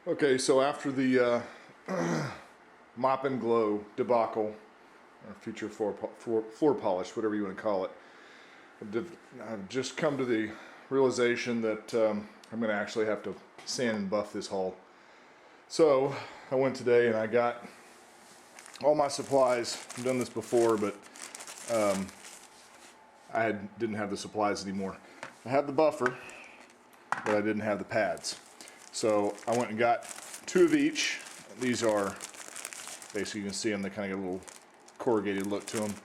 Okay, so after the mop and glow debacle, or future floor polish, whatever you want to call it, I've just come to the realization that I'm going to actually have to sand and buff this hull. So I went today and I got all my supplies. I've done this before, but didn't have the supplies anymore. I had the buffer, but I didn't have the pads. So I went and got two of each. These are, basically you can see them, they kind of get a little corrugated look to them.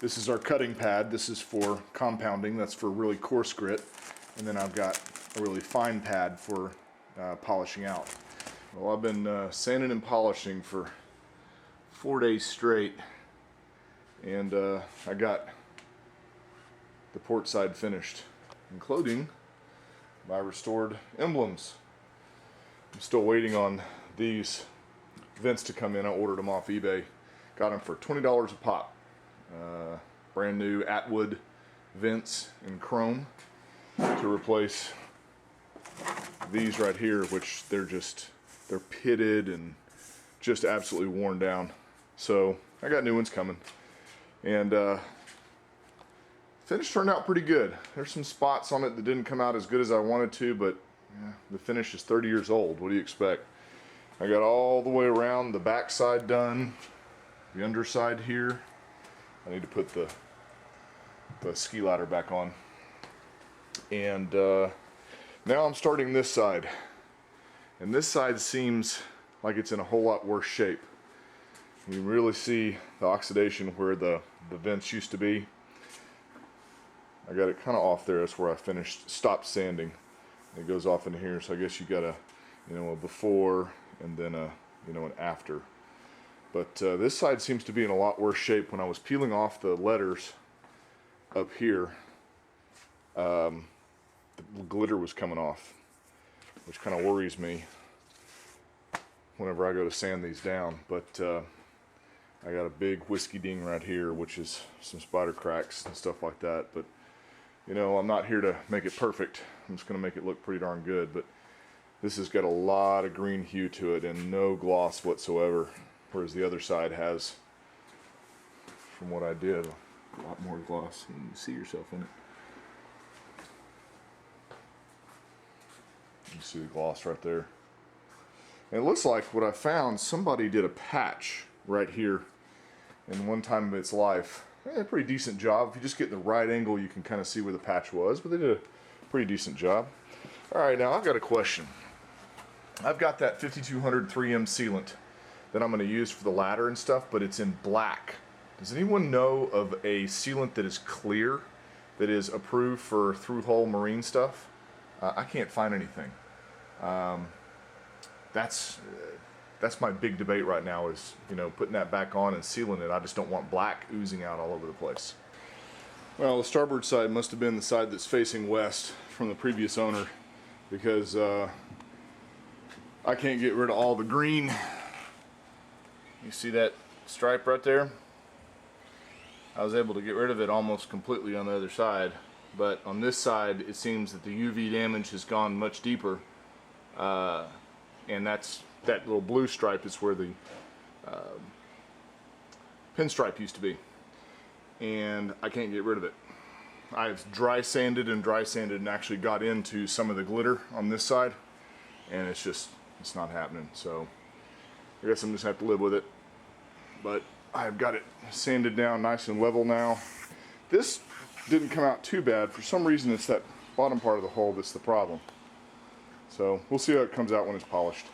This is our cutting pad. This is for compounding. That's for really coarse grit. And then I've got a really fine pad for polishing out. Well, I've been sanding and polishing for 4 days straight. And I got the port side finished, including my restored emblems. I'm still waiting on these vents to come in. I ordered them off eBay. Got them for $20 a pop. Brand new Atwood vents in chrome to replace these right here, which they're pitted and just absolutely worn down. So I got new ones coming. And finish turned out pretty good. There's some spots on it that didn't come out as good as I wanted to, but yeah, the finish is 30 years old. What do you expect? I got all the way around the back side done, the underside here. I need to put the ski ladder back on. And now I'm starting this side. And this side seems like it's in a whole lot worse shape. You can really see the oxidation where the vents used to be. I got it kind of off there. That's where I stopped sanding. It goes off in here, so I guess you got a before and then an after. But this side seems to be in a lot worse shape. When I was peeling off the letters up here, the glitter was coming off, which kind of worries me whenever I go to sand these down. But I got a big whiskey ding right here, which is some spider cracks and stuff like that. But I'm not here to make it perfect. I'm just going to make it look pretty darn good. But this has got a lot of green hue to it and no gloss whatsoever, whereas the other side has, from what I did, a lot more gloss. You can see yourself in it. You see the gloss right there. And it looks like what I found, somebody did a patch right here in one time of its life. A pretty decent job. If you just get in the right angle, you can kind of see where the patch was, but they did a pretty decent job. Alright, now I've got a question. I've got that 5200 3M sealant that I'm going to use for the ladder and stuff, but it's in black. Does anyone know of a sealant that is clear, that is approved for through-hull marine stuff? I can't find anything. That's my big debate right now, is putting that back on and sealing it. I just don't want black oozing out all over the place. Well, the starboard side must have been the side that's facing west from the previous owner, because I can't get rid of all the green. You see that stripe right there? I was able to get rid of it almost completely on the other side, but on this side it seems that the UV damage has gone much deeper, and that little blue stripe is where the pinstripe used to be, and I can't get rid of it. I've dry sanded and actually got into some of the glitter on this side, and it's not happening. So I guess I'm just gonna have to live with it. But I've got it sanded down nice and level now. This didn't come out too bad. For some reason it's that bottom part of the hull that's the problem. So we'll see how it comes out when it's polished.